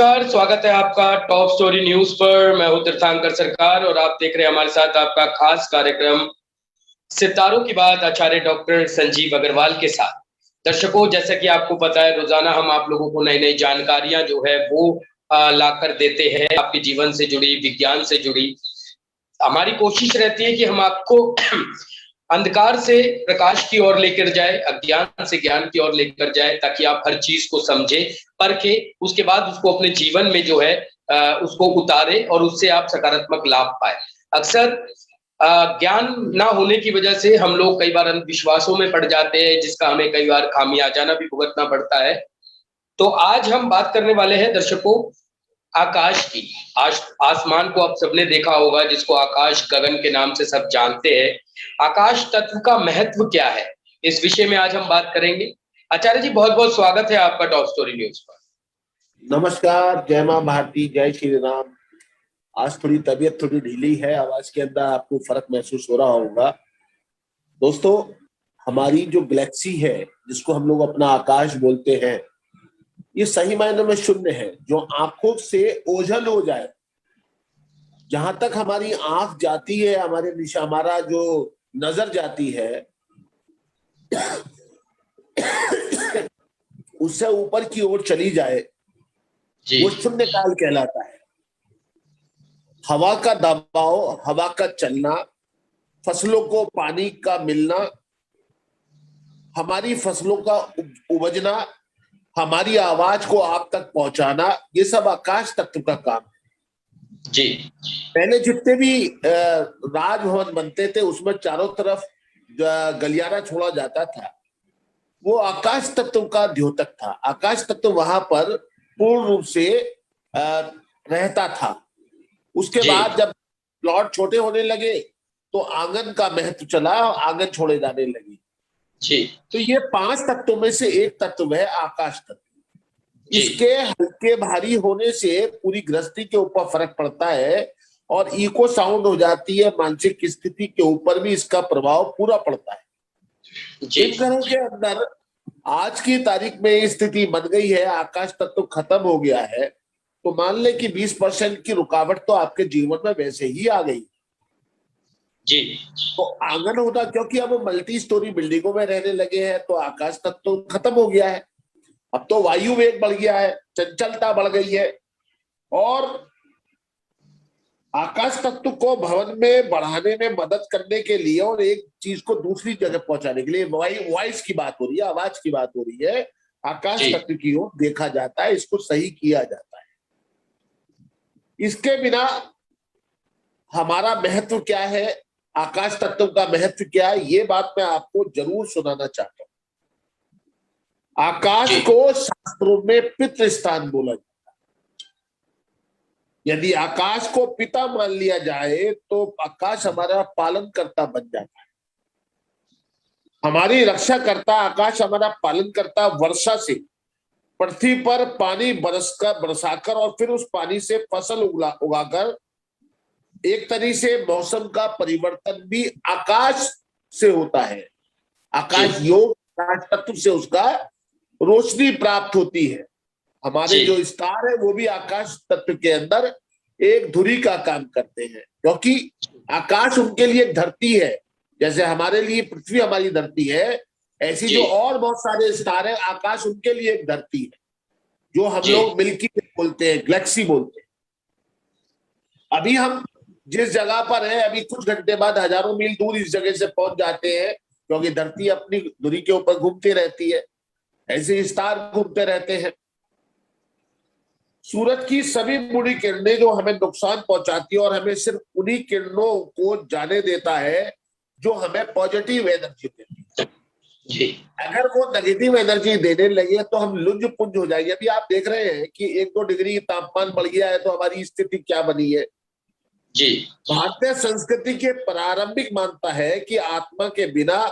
नमस्कार, स्वागत है आपका टॉप स्टोरी न्यूज पर। मैं हूं तीर्थंकर सरकार और आप देख रहे हैं हमारे साथ आपका खास कार्यक्रम सितारों की बात आचार्य डॉक्टर संजीव अग्रवाल के साथ। दर्शकों, जैसा कि आपको पता है, रोजाना हम आप लोगों को नई नई जानकारियां जो है वो लाकर देते हैं, आपके जीवन से जुड़ी, विज्ञान से जुड़ी। हमारी कोशिश रहती है कि हम आपको अंधकार से प्रकाश की ओर लेकर जाए, अज्ञान से ज्ञान की ओर लेकर जाए, ताकि आप हर चीज को समझे, परखे, उसके बाद उसको अपने जीवन में जो है उसको उतारे और उससे आप सकारात्मक लाभ पाए। अक्सर ज्ञान ना होने की वजह से हम लोग कई बार अंधविश्वासों में पड़ जाते हैं, जिसका हमें कई बार खामियाजाना भी भुगतना पड़ता है। तो आज हम बात करने वाले हैं दर्शकों आकाश की। आसमान को आप सबने देखा होगा, जिसको आकाश गगन के नाम से सब जानते हैं। आकाश तत्व का महत्व क्या है, इस विषय में आज हम बात करेंगे। आचार्य जी, बहुत बहुत स्वागत है आपका टॉप स्टोरी न्यूज पर। नमस्कार, जय मां भारती, जय श्री राम। आज थोड़ी तबीयत थोड़ी ढीली है, आवाज के अंदर आपको फर्क महसूस हो रहा होगा। दोस्तों, हमारी जो गैलेक्सी है, जिसको हम लोग अपना आकाश बोलते हैं, ये सही मायने में शून्य है, जो आंखों से ओझल हो जाए। जहां तक हमारी आंख जाती है, हमारा जो नजर जाती है, उससे ऊपर की ओर चली जाए, वो शून्य काल कहलाता है। हवा का दबाव, हवा का चलना, फसलों को पानी का मिलना, हमारी फसलों का उपजना, हमारी आवाज को आप तक पहुंचाना, ये सब आकाश तत्व का काम है। जी। पहले जितने भी राजभवन बनते थे, उसमें चारों तरफ गलियारा छोड़ा जाता था, वो आकाश तत्व का द्योतक था। आकाश तत्व वहां पर पूर्ण रूप से रहता था। उसके बाद जब प्लॉट छोटे होने लगे तो आंगन का महत्व चला और आंगन छोड़े जाने लगे। जी। तो ये 5 तत्वों में से एक तत्व है आकाश तत्व। इसके हल्के भारी होने से पूरी गृहस्थी के ऊपर फर्क पड़ता है और इको साउंड हो जाती है। मानसिक स्थिति के ऊपर भी इसका प्रभाव पूरा पड़ता है। इन घरों के अंदर आज की तारीख में स्थिति बन गई है, आकाश तत्व खत्म हो गया है, तो मान ले कि 20% की रुकावट तो आपके जीवन में वैसे ही आ गई। जी। तो आंगन होता, क्योंकि अब मल्टी स्टोरी बिल्डिंगों में रहने लगे हैं, तो आकाश तत्व तो खत्म हो गया है। अब तो वायु वेग बढ़ गया है, चंचलता बढ़ गई है, और आकाश तत्व को भवन में बढ़ाने में मदद करने के लिए और एक चीज को दूसरी जगह पहुंचाने के लिए वॉइस की बात हो रही है, आवाज की बात हो रही है, आकाश तत्व की ओर देखा जाता है, इसको सही किया जाता है। इसके बिना हमारा महत्व क्या है, आकाश तत्व का महत्व क्या है, ये बात मैं आपको जरूर सुनाना चाहता हूं। आकाश को शास्त्रों में पितृ स्थान बोला जाता है। यदि आकाश को पिता मान लिया जाए तो आकाश हमारा पालन करता बन जाता है, हमारी रक्षा करता। आकाश हमारा पालन करता, वर्षा से पृथ्वी पर पानी बरसाकर और फिर उस पानी से फसल उगाकर एक तरीके से मौसम का परिवर्तन भी आकाश से होता है। आकाश योग, आकाश तत्व से उसका रोशनी प्राप्त होती है। हमारे जो स्टार है वो भी आकाश तत्व के अंदर एक धुरी का काम करते हैं, क्योंकि आकाश उनके लिए एक धरती है। जैसे हमारे लिए पृथ्वी हमारी धरती है, ऐसी जो और बहुत सारे स्टार है, आकाश उनके लिए एक धरती है, जो हम लोग मिल्की वे बोलते हैं, गैलेक्सी बोलते हैं। अभी हम जिस जगह पर है, अभी कुछ घंटे बाद हजारों मील दूर इस जगह से पहुंच जाते हैं, क्योंकि धरती अपनी धुरी के ऊपर घूमती रहती है, ऐसे स्टार घूमते रहते हैं। सूरज की सभी बुरी किरणें जो हमें नुकसान पहुंचाती है, और हमें सिर्फ उन्हीं किरणों को जाने देता है जो हमें पॉजिटिव एनर्जी देती है। अगर वो नेगेटिव एनर्जी देने लगे तो हम लुंज पुंज हो जाएंगे। अभी आप देख रहे हैं कि 1-2 डिग्री तापमान बढ़ गया है, तो हमारी स्थिति क्या बनी है। भारतीय संस्कृति के प्रारंभिक मानता है कि आत्मा के बिना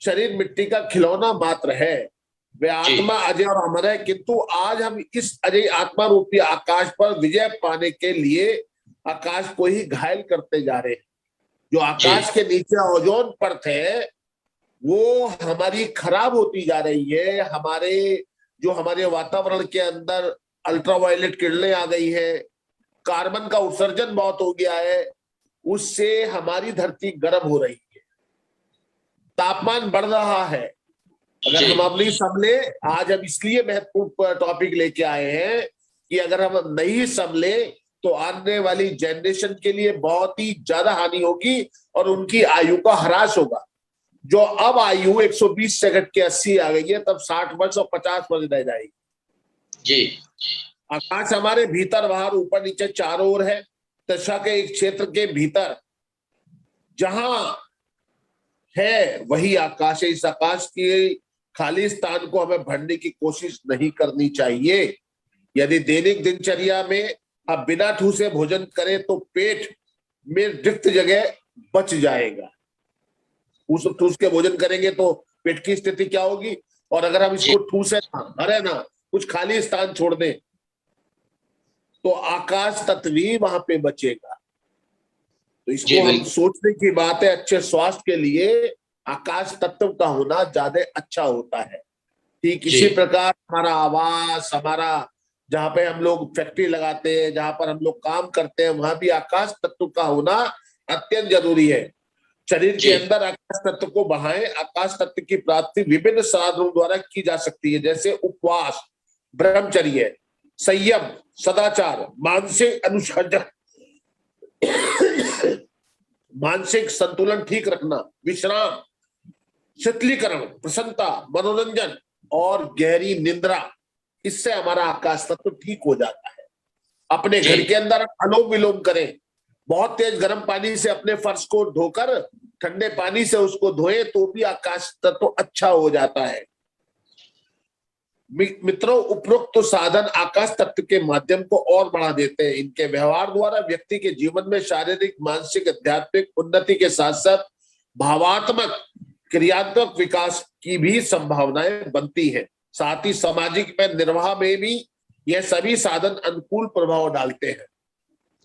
शरीर मिट्टी का खिलौना मात्र है, वे आत्मा अजय और अमर है। किंतु आज हम इस अजय आत्मा रूपी आकाश पर विजय पाने के लिए आकाश को ही घायल करते जा रहे हैं। जो आकाश के नीचे ओजोन परत है वो हमारी खराब होती जा रही है। हमारे वातावरण के अंदर अल्ट्रावायलेट किरणें आ गई है, कार्बन का उत्सर्जन बहुत हो गया है, उससे हमारी धरती गर्म हो रही है, तापमान बढ़ रहा है। अगर जी हम अपनी संभले, आज हम इसलिए महत्वपूर्ण टॉपिक लेके आए हैं कि अगर हम नहीं संभले तो आने वाली जनरेशन के लिए बहुत ही ज्यादा हानि होगी और उनकी आयु का ह्रास होगा। जो अब आयु 120 से घट के 80 आ गई है, तब 60 वर्ष और 50 वर्ष रह जाएगी। जी आकाश हमारे भीतर बाहर ऊपर नीचे चारों ओर है। दशा के एक क्षेत्र के भीतर जहां है वही आकाश है। इस आकाश के खाली स्थान को हमें भरने की कोशिश नहीं करनी चाहिए। यदि दैनिक दिनचर्या में आप बिना ठूसे भोजन करें तो पेट में रिक्त जगह बच जाएगा। उस ठूस के भोजन करेंगे तो पेट की स्थिति क्या होगी? और अगर हम इसको ठूसे ना, भरे ना, कुछ खाली स्थान छोड़ दें तो आकाश तत्व भी वहां पे बचेगा। तो इसको हम सोचने की बात है। अच्छे स्वास्थ्य के लिए आकाश तत्व का होना ज्यादा अच्छा होता है। ठीक इसी प्रकार हमारा आवास, हमारा जहाँ पे हम लोग फैक्ट्री लगाते हैं, जहां पर हम लोग काम करते हैं, वहां भी आकाश तत्व का होना अत्यंत जरूरी है। शरीर के अंदर आकाश तत्व को बढ़ाएं। आकाश तत्व की प्राप्ति विभिन्न साधनों द्वारा की जा सकती है, जैसे उपवास, ब्रह्मचर्य, संयम, सदाचार, मानसिक अनुशासन, मानसिक संतुलन ठीक रखना, विश्राम, शीतलीकरण, प्रसन्नता, मनोरंजन और गहरी निद्रा। इससे हमारा आकाश तत्व ठीक हो जाता है। अपने घर के अंदर अनुलोम विलोम करें। बहुत तेज गर्म पानी से अपने फर्श को धोकर ठंडे पानी से उसको धोएं तो भी आकाश तत्व अच्छा हो जाता है। मित्रों, उपरोक्त तो साधन आकाश तत्व के माध्यम को और बढ़ा देते हैं। इनके व्यवहार द्वारा व्यक्ति के जीवन में शारीरिक, मानसिक, आध्यात्मिक उन्नति के साथ साथ भावात्मक, क्रियात्मक विकास की भी संभावनाएं बनती है। साथ ही सामाजिक में निर्वाह में भी यह सभी साधन अनुकूल प्रभाव डालते हैं।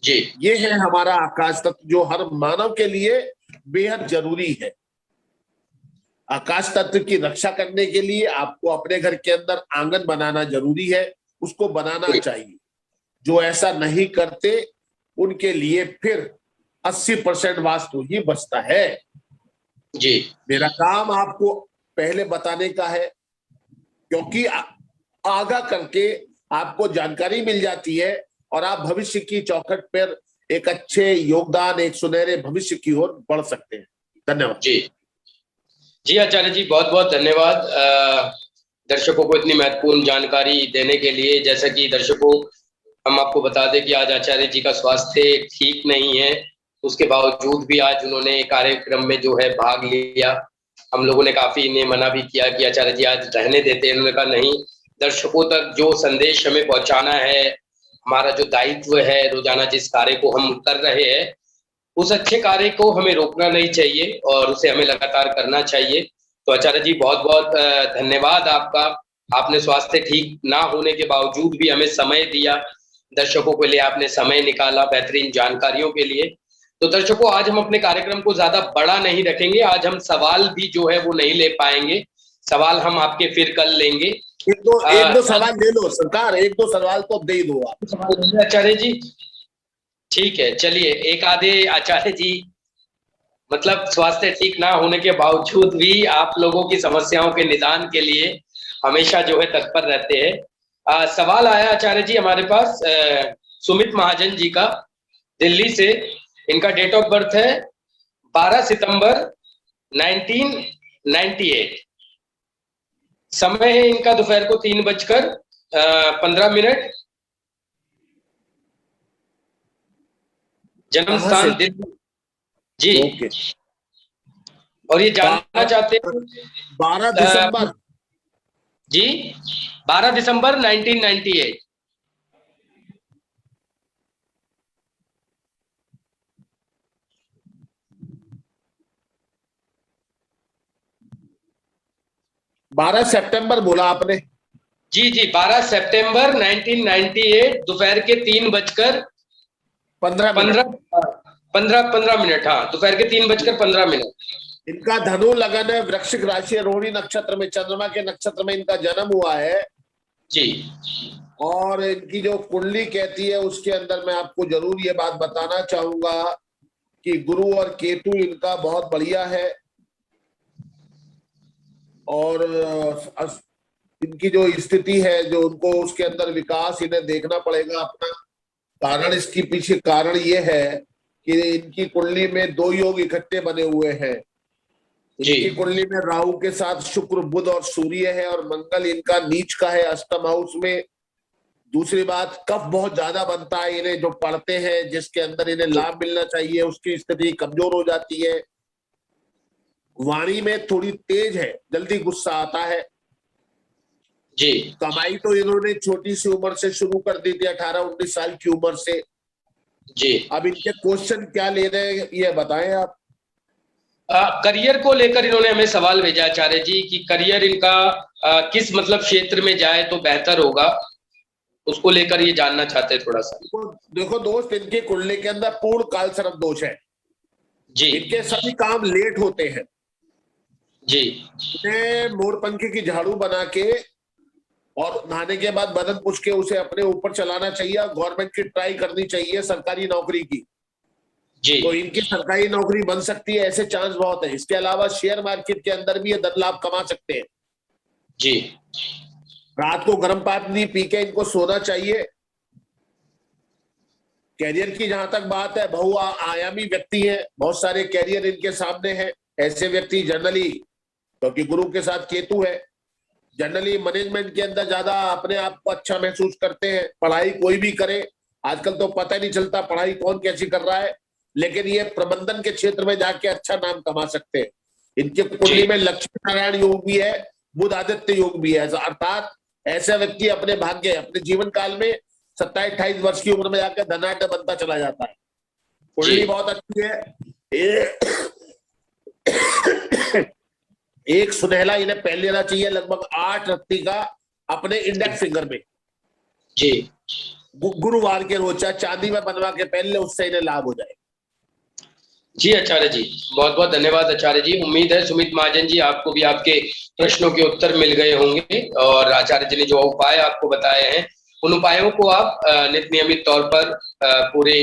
जी ये है हमारा आकाश तत्व जो हर मानव के लिए बेहद जरूरी है। आकाश तत्व की रक्षा करने के लिए आपको अपने घर के अंदर आंगन बनाना जरूरी है। उसको बनाना चाहिए। जो ऐसा नहीं करते उनके लिए फिर 80% वास्तु ही बचता है। जी मेरा काम आपको पहले बताने का है, क्योंकि आगा करके आपको जानकारी मिल जाती है और आप भविष्य की चौखट पर एक अच्छे योगदान, एक सुनहरे भविष्य की ओर बढ़ सकते हैं। धन्यवाद। जी आचार्य जी, बहुत बहुत धन्यवाद दर्शकों को इतनी महत्वपूर्ण जानकारी देने के लिए। जैसा कि दर्शकों, हम आपको बता दें कि आज आचार्य जी का स्वास्थ्य ठीक नहीं है, उसके बावजूद भी आज उन्होंने कार्यक्रम में जो है भाग लिया। हम लोगों ने काफी इन्हें मना भी किया कि आचार्य जी आज रहने देते हैं। उन्होंने कहा नहीं, दर्शकों तक जो संदेश हमें पहुंचाना है, हमारा जो दायित्व है रोजाना जिस कार्य को हम कर रहे हैं, उस अच्छे कार्य को हमें रोकना नहीं चाहिए और उसे हमें लगातार करना चाहिए। तो आचार्य जी बहुत बहुत धन्यवाद आपका। आपने स्वास्थ्य ठीक ना होने के बावजूद भी हमें समय दिया, दर्शकों के लिए आपने समय निकाला बेहतरीन जानकारियों के लिए। तो दर्शकों, आज हम अपने कार्यक्रम को ज्यादा बड़ा नहीं रखेंगे। आज हम सवाल भी जो है वो नहीं ले पाएंगे, सवाल हम आपके फिर कल लेंगे। एक दो सवाल ले लो सरकार, एक दो सवाल तो दे दो आप। आचार्य जी ठीक है, चलिए एक आधे। आचार्य जी मतलब स्वास्थ्य ठीक ना होने के बावजूद भी आप लोगों की समस्याओं के निदान के लिए हमेशा जो है तत्पर रहते हैं। सवाल आया आचार्य जी हमारे पास सुमित महाजन जी का, दिल्ली से। इनका डेट ऑफ बर्थ है 12 सितंबर 1998। समय है इनका दोपहर को 3:15। जन्म स्थान दिल्ली जी। ओके। और ये जानना चाहते हैं 12 दिसंबर जी, 12 दिसंबर 1998। बारह सितंबर बोला आपने? जी जी, 12 सितंबर 1998 दोपहर के 3:15 मिनट। हाँ, दोपहर के 3:15। इनका धनु लगन है, वृश्चिक राशि, रोहिणी नक्षत्र में, चंद्रमा के नक्षत्र में इनका जन्म हुआ है जी। और इनकी जो कुंडली कहती है उसके अंदर मैं आपको जरूर ये बात बताना चाहूंगा कि गुरु और केतु इनका बहुत बढ़िया है। और इनकी जो स्थिति है जो उनको उसके अंदर विकास इन्हें देखना पड़ेगा अपना। कारण इसके पीछे कारण ये है कि इनकी कुंडली में दो योग इकट्ठे बने हुए हैं। इनकी कुंडली में राहु के साथ शुक्र बुध और सूर्य है और मंगल इनका नीच का है अष्टम हाउस में। दूसरी बात कफ बहुत ज्यादा बनता है इन्हें जो पढ़ते हैं जिसके अंदर इन्हें लाभ मिलना चाहिए उसकी स्थिति कमजोर हो जाती है। वाणी में थोड़ी तेज है, जल्दी गुस्सा आता है जी। कमाई तो इन्होंने छोटी सी उम्र से शुरू कर दी थी, 18-19 साल की उम्र से। जी। अब इनके क्वेश्चन क्या ले रहे हैं ये बताएं आप। करियर को लेकर इन्होंने हमें सवाल भेजा आचार्य जी कि करियर इनका किस मतलब क्षेत्र में जाए तो बेहतर होगा, उसको लेकर ये जानना चाहते हैं थोड़ा सा। देखो दोस्त, इनके कुंडली के अंदर पूर्ण काल सर्प दोष है जी। इनके सभी काम लेट होते हैं जी। इन्हें मोरपंखी की झाड़ू बना के और नहाने के बाद बदन पुछ के उसे अपने ऊपर चलाना चाहिए और गवर्नमेंट की ट्राई करनी चाहिए सरकारी नौकरी की। जी। तो इनकी सरकारी नौकरी बन सकती है, ऐसे चांस बहुत है। इसके अलावा शेयर मार्केट के अंदर भी ये धन लाभ कमा सकते हैं। जी। रात को गर्म पानी पी के इनको सोना चाहिए। कैरियर की जहां तक बात है, बहुआयामी व्यक्ति है, बहुत सारे कैरियर इनके सामने हैं। ऐसे व्यक्ति जनरली, क्योंकि गुरु के साथ केतु है, जनरली मैनेजमेंट के अंदर ज्यादा अपने आप को अच्छा महसूस करते हैं। पढ़ाई कोई भी करे, आजकल तो पता नहीं चलता पढ़ाई कौन कैसी कर रहा है, लेकिन ये प्रबंधन के क्षेत्र में जाके अच्छा नाम कमा सकते हैं। इनके कुंडली में लक्ष्मी नारायण योग भी है, बुध आदित्य योग भी है, अर्थात ऐसा व्यक्ति अपने भाग्य अपने जीवन काल में 27-28 वर्ष की उम्र में जाकर धनाढ्य बनता चला जाता है। कुंडली बहुत अच्छी है। एक सुनहला इन्हें पहन लेना चाहिए, लगभग 8 रत्ती का अपने इंडेक्स फिंगर में जी। गुरुवार के रोज चाहे चांदी में बनवा के पहन ले, उससे इन्हें लाभ हो जाए। जी आचार्य जी, बहुत बहुत धन्यवाद आचार्य जी। उम्मीद है सुमित महाजन जी आपको भी आपके प्रश्नों के उत्तर मिल गए होंगे और आचार्य जी ने जो उपाय आपको बताए हैं उन उपायों को आप नित्य नियमित तौर पर पूरे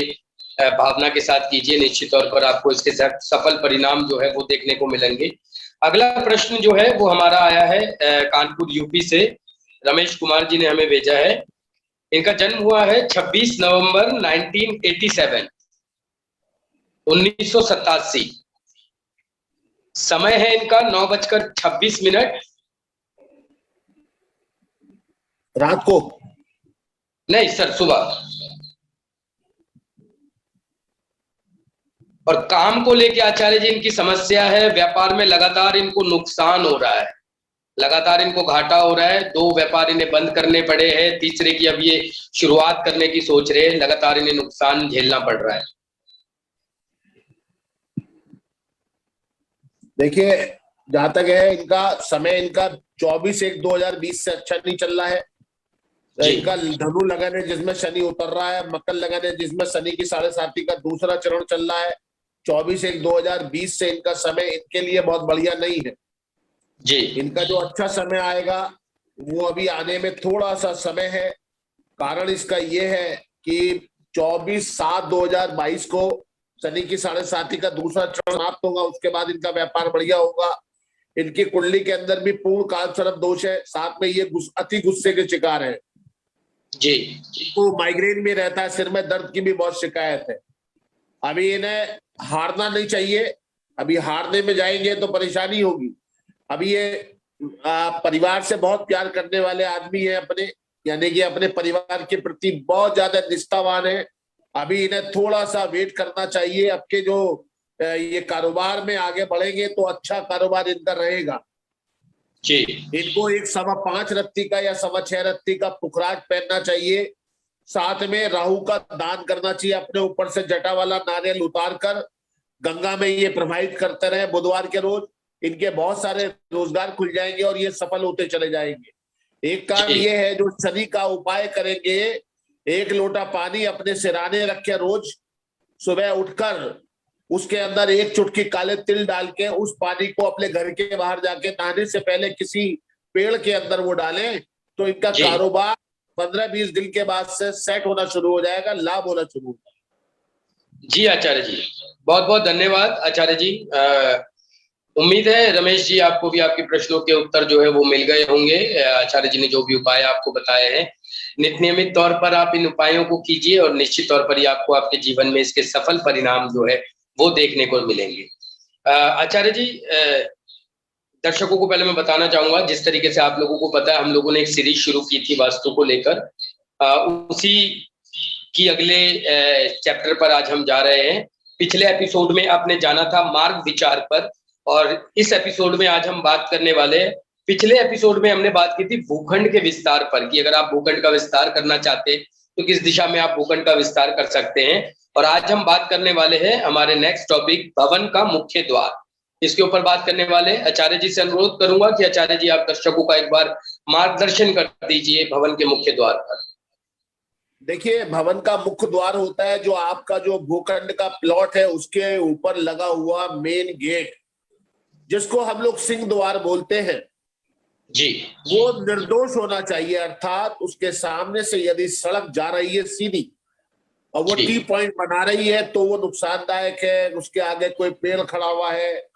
भावना के साथ कीजिए। निश्चित तौर पर आपको इसके सफल परिणाम जो है वो देखने को मिलेंगे। अगला प्रश्न जो है वो हमारा आया है कानपुर यूपी से। रमेश कुमार जी ने हमें भेजा है। इनका जन्म हुआ है 26 नवंबर 1987, 1987। समय है इनका 9:26 रात को, नहीं सर, सुबह। और काम को लेके आचार्य जी इनकी समस्या है, व्यापार में लगातार इनको नुकसान हो रहा है, लगातार इनको घाटा हो रहा है। 2 व्यापार इन्हें बंद करने पड़े हैं, तीसरे की अब ये शुरुआत करने की सोच रहे हैं, लगातार इन्हें नुकसान झेलना पड़ रहा है। देखिए जहां तक है इनका समय, इनका 24/1/2020 से अच्छा नहीं चल रहा है। इनका धनु लगन है जिसमें शनि उतर रहा है, मकर लगन है जिसमें शनि की 7.5 का दूसरा चरण चल रहा है। 24/1/2020 से इनका समय इनके लिए बहुत बढ़िया नहीं है जी। इनका जो अच्छा समय आएगा वो अभी आने में थोड़ा सा समय है। कारण इसका ये है कि 24/7/2022 को शनि की 7.5 का दूसरा चरण समाप्त होगा, उसके बाद इनका व्यापार बढ़िया होगा। इनकी कुंडली के अंदर भी पूर्ण काल सर्प दोष है, साथ में ये अति गुस्से के शिकार है जी। तो माइग्रेन भी रहता है, सिर में दर्द की भी बहुत शिकायत है। अभी इन्हें हारना नहीं चाहिए, अभी हारने में जाएंगे तो परेशानी होगी। अभी ये परिवार से बहुत प्यार करने वाले आदमी है अपने, यानी कि अपने परिवार के प्रति बहुत ज्यादा निष्ठावान है। अभी इन्हें थोड़ा सा वेट करना चाहिए। अब के जो ये कारोबार में आगे बढ़ेंगे तो अच्छा कारोबार इनका रहेगा जी। इनको एक 5.25 रत्ती का या 6.25 रत्ती का पुखराज पहनना चाहिए। साथ में राहु का दान करना चाहिए, अपने ऊपर से जटा वाला नारियल उतार कर गंगा में ये प्रवाहित करते रहे बुधवार के रोज। इनके बहुत सारे रोजगार खुल जाएंगे और ये सफल होते चले जाएंगे। एक काम ये है, जो शनि का उपाय करेंगे, 1 लोटा पानी अपने सिराने रख के रोज सुबह उठकर उसके अंदर 1 चुटकी काले तिल डाल के उस पानी को अपने घर के बाहर जाके नहाने से पहले किसी पेड़ के अंदर वो डालें तो इनका कारोबार 15-20 दिन के बाद से सेट होना शुरू हो जाएगा, लाभ होना शुरू हो जाएगा। जी आचार्य जी, बहुत बहुत धन्यवाद आचार्य जी। उम्मीद है रमेश जी आपको भी आपके प्रश्नों के उत्तर जो है वो मिल गए होंगे। आचार्य जी ने जो भी उपाय आपको बताए हैं, नियमित तौर पर आप इन उपायों को कीजिए और निश्चित तौर पर ही आपको आपके जीवन में इसके सफल परिणाम जो है वो देखने को मिलेंगे। आचार्य जी, दर्शकों को पहले मैं बताना चाहूंगा, जिस तरीके से आप लोगों को पता है हम लोगों ने एक सीरीज शुरू की थी वास्तु को लेकर, उसी की अगले चैप्टर पर आज हम जा रहे हैं। पिछले एपिसोड में आपने जाना था मार्ग विचार पर, और इस एपिसोड में आज हम बात करने वाले हैं। पिछले एपिसोड में हमने बात की थी भूखंड के विस्तार पर, कि अगर आप भूखंड का विस्तार करना चाहते हैं तो किस दिशा में आप भूखंड का विस्तार कर सकते हैं। और आज हम बात करने वाले हैं हमारे नेक्स्ट टॉपिक, भवन का मुख्य द्वार। इसके ऊपर बात करने वाले आचार्य जी से अनुरोध करूंगा कि आचार्य जी आप दर्शकों का एक बार मार्गदर्शन कर दीजिए भवन के मुख्य द्वार पर। देखिए, भवन का मुख्य द्वार होता है जो आपका जो भूखंड का प्लॉट है उसके ऊपर लगा हुआ मेन गेट, जिसको हम लोग सिंह द्वार बोलते हैं जी। वो निर्दोष होना चाहिए। अर्थात उसके सामने से यदि सड़क जा रही है सीधी और वो टी पॉइंट बना रही है तो वो नुकसानदायक है। उसके आगे कोई पेड़ खड़ा हुआ है,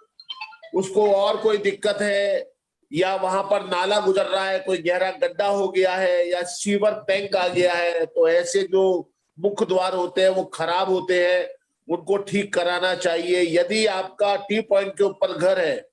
उसको और कोई दिक्कत है, या वहां पर नाला गुजर रहा है, कोई गहरा गड्ढा हो गया है, या सीवर टैंक आ गया है, तो ऐसे जो मुख्य द्वार होते हैं वो खराब होते हैं, उनको ठीक कराना चाहिए। यदि आपका टी पॉइंट के ऊपर घर है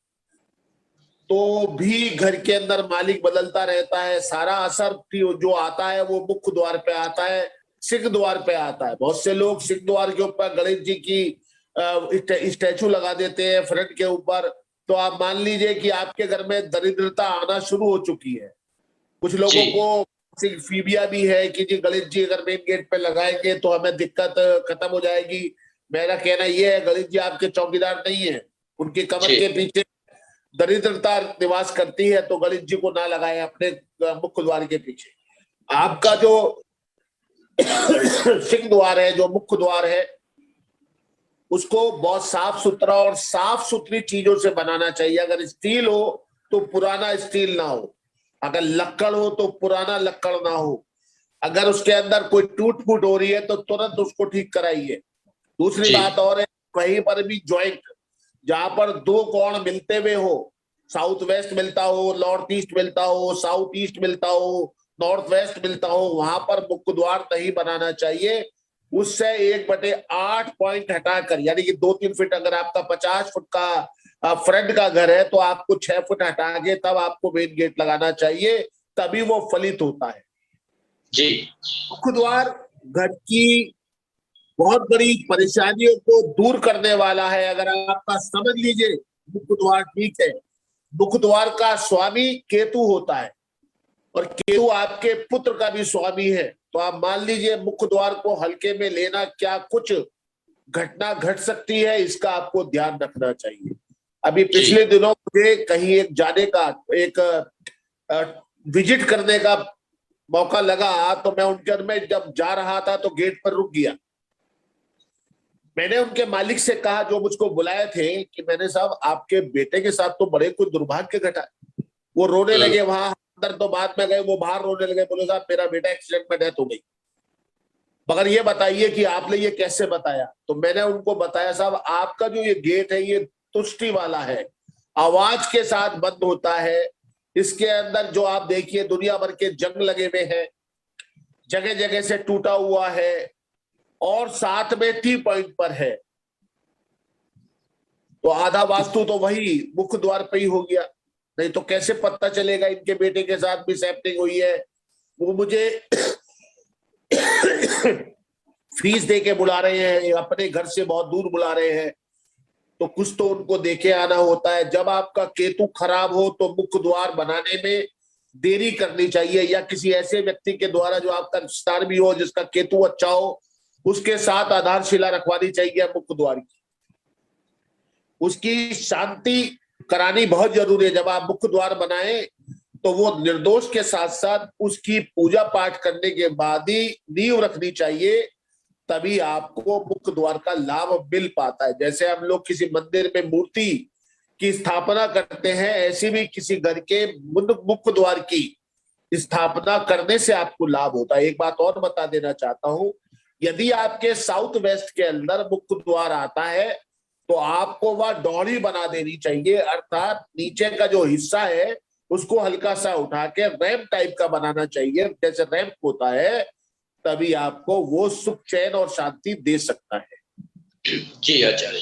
तो भी घर के अंदर मालिक बदलता रहता है, सारा असर जो आता है वो मुख्य द्वार पे आता है, सिंह द्वार पे आता है। बहुत से लोग सिंह द्वार के ऊपर गणेश जी की स्टैचू लगा देते हैं फ्रंट के ऊपर, तो आप मान लीजिए कि आपके घर में दरिद्रता आना शुरू हो चुकी है। कुछ लोगों को फीबिया भी है कि जी गणेश जी अगर मेन गेट पे लगाएंगे तो हमें दिक्कत खत्म हो जाएगी। मेरा कहना यह है, गणेश जी आपके चौकीदार नहीं है, उनकी कमर के पीछे दरिद्रता निवास करती है, तो गणेश जी को ना लगाए अपने मुख्य द्वार के पीछे। आपका जो सिंह द्वार है, जो मुख्य द्वार है, उसको बहुत साफ सुथरा और साफ सुथरी चीजों से बनाना चाहिए। अगर स्टील हो तो पुराना स्टील ना हो, अगर लक्कड़ हो तो पुराना लक्कड़ ना हो, अगर उसके अंदर कोई टूट फूट हो रही है तो तुरंत उसको ठीक कराइए। दूसरी बात और है, कहीं पर भी ज्वाइंट जहां पर दो कोण मिलते हुए हो, साउथ वेस्ट मिलता हो, नॉर्थ ईस्ट मिलता हो, साउथ ईस्ट मिलता हो, नॉर्थ वेस्ट मिलता हो, वहां पर मुख्य द्वार नहीं बनाना चाहिए। उससे 1/8 पॉइंट हटाकर, यानी कि 2-3 फीट, अगर आपका 50 फुट का फ्रंट का घर है तो आपको 6 फुट हटा के तब आपको मेन गेट लगाना चाहिए, तभी वो फलित होता है जी। मुख्य द्वार घर की बहुत बड़ी परेशानियों को दूर करने वाला है। अगर आपका समझ लीजिए मुख्य द्वार ठीक है, मुख्य द्वार का स्वामी केतु होता है और केतु आपके पुत्र का भी स्वामी है, तो आप मान लीजिए मुख्य द्वार को हल्के में लेना, क्या कुछ घटना घट सकती है, इसका आपको ध्यान रखना चाहिए। अभी पिछले दिनों मुझे कहीं एक जाने का, एक विजिट करने का मौका लगा, तो मैं उनके घर में जब जा रहा था तो गेट पर रुक गया। मैंने उनके मालिक से कहा, जो मुझको बुलाए थे, कि मैंने साहब आपके बेटे के साथ तो बड़े कोई दुर्भाग्य घटा। वो रोने लगे, वहां अंदर तो बाद में गए, वो बाहर रोने लगे, बोले साहब मेरा बेटा एक्सीडेंट में डेथ हो गई, मगर ये बताइए कि आपने ये कैसे बताया। तो मैंने उनको बताया, साहब आपका जो ये गेट है ये तुष्टि वाला है, आवाज के साथ बंद होता है, इसके अंदर जो आप देखिए दुनिया भर के जंग लगे हुए हैं, जगह जगह से टूटा हुआ है, और साथ में टी पॉइंट पर है, तो आधा वास्तु तो वही मुख्य द्वार पे ही हो गया। नहीं तो कैसे पता चलेगा इनके बेटे के साथ भी सैप्टिंग हुई है। वो मुझे फीस दे के बुला रहे हैं, अपने घर से बहुत दूर बुला रहे हैं, तो कुछ तो उनको देके आना होता है। जब आपका केतु खराब हो तो मुख्य द्वार बनाने में देरी करनी चाहिए, या किसी ऐसे व्यक्ति के द्वारा जो आपका रिश्तेदार भी हो, जिसका केतु अच्छा हो, उसके साथ आधारशिला रखवानी चाहिए मुख्य द्वार की। उसकी शांति करानी बहुत जरूरी है। जब आप मुख्य द्वार बनाए तो वो निर्दोष के साथ साथ उसकी पूजा पाठ करने के बाद ही नींव रखनी चाहिए, तभी आपको मुख्य द्वार का लाभ मिल पाता है। जैसे हम लोग किसी मंदिर में मूर्ति की स्थापना करते हैं, ऐसे भी किसी घर के मुख्य द्वार की स्थापना करने से आपको लाभ होता है। एक बात और बता देना चाहता हूं, यदि आपके साउथ वेस्ट के अंदर मुख्य द्वार आता है तो आपको वह डोरी बना देनी चाहिए, अर्थात नीचे का जो हिस्सा है उसको हल्का सा उठा के रैंप टाइप का बनाना चाहिए, जैसे रैंप होता है, तभी आपको वो सुख चैन और शांति दे सकता है। जी आचार्य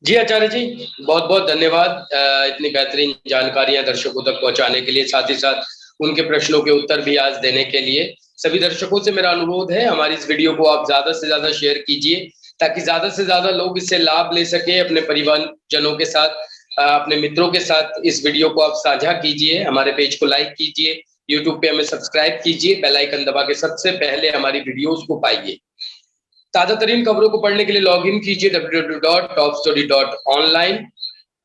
जी, आचार्य जी बहुत बहुत धन्यवाद इतनी बेहतरीन जानकारियां दर्शकों तक पहुंचाने के लिए, साथ ही साथ उनके प्रश्नों के उत्तर भी आज देने के लिए। सभी दर्शकों से मेरा अनुरोध है, हमारी इस वीडियो को आप ज्यादा से ज्यादा शेयर कीजिए ताकि ज्यादा से ज्यादा लोग इससे लाभ ले सके। अपने परिवारजनों के साथ, अपने मित्रों के साथ इस वीडियो को आप साझा कीजिए, हमारे पेज को लाइक कीजिए, यूट्यूब पे हमें सब्सक्राइब कीजिए, बेल आइकन दबा के सबसे पहले हमारी वीडियोस को पाइए। ताजा तरीन खबरों को पढ़ने के लिए लॉग इन कीजिए www.topstory.online।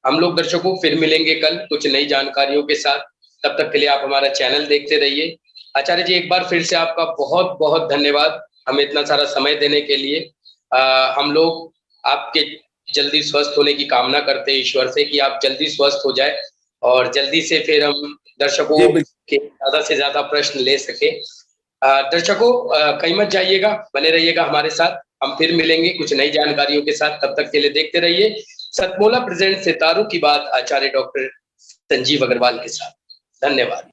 हम लोग दर्शकों फिर मिलेंगे कल कुछ नई जानकारियों के साथ, तब तक के लिए आप हमारा चैनल देखते रहिए। आचार्य जी एक बार फिर से आपका बहुत बहुत धन्यवाद हमें इतना सारा समय देने के लिए। हम लोग आपके जल्दी स्वस्थ होने की कामना करते हैं ईश्वर से कि आप जल्दी स्वस्थ हो जाए और जल्दी से फिर हम दर्शकों के ज्यादा से ज्यादा प्रश्न ले सके। दर्शकों कहीं मत जाइएगा, बने रहिएगा हमारे साथ, हम फिर मिलेंगे कुछ नई जानकारियों के साथ। तब तक के लिए देखते रहिए सतमोला प्रेजेंट सितारों की बात आचार्य डॉक्टर संजीव अग्रवाल के साथ। धन्यवाद।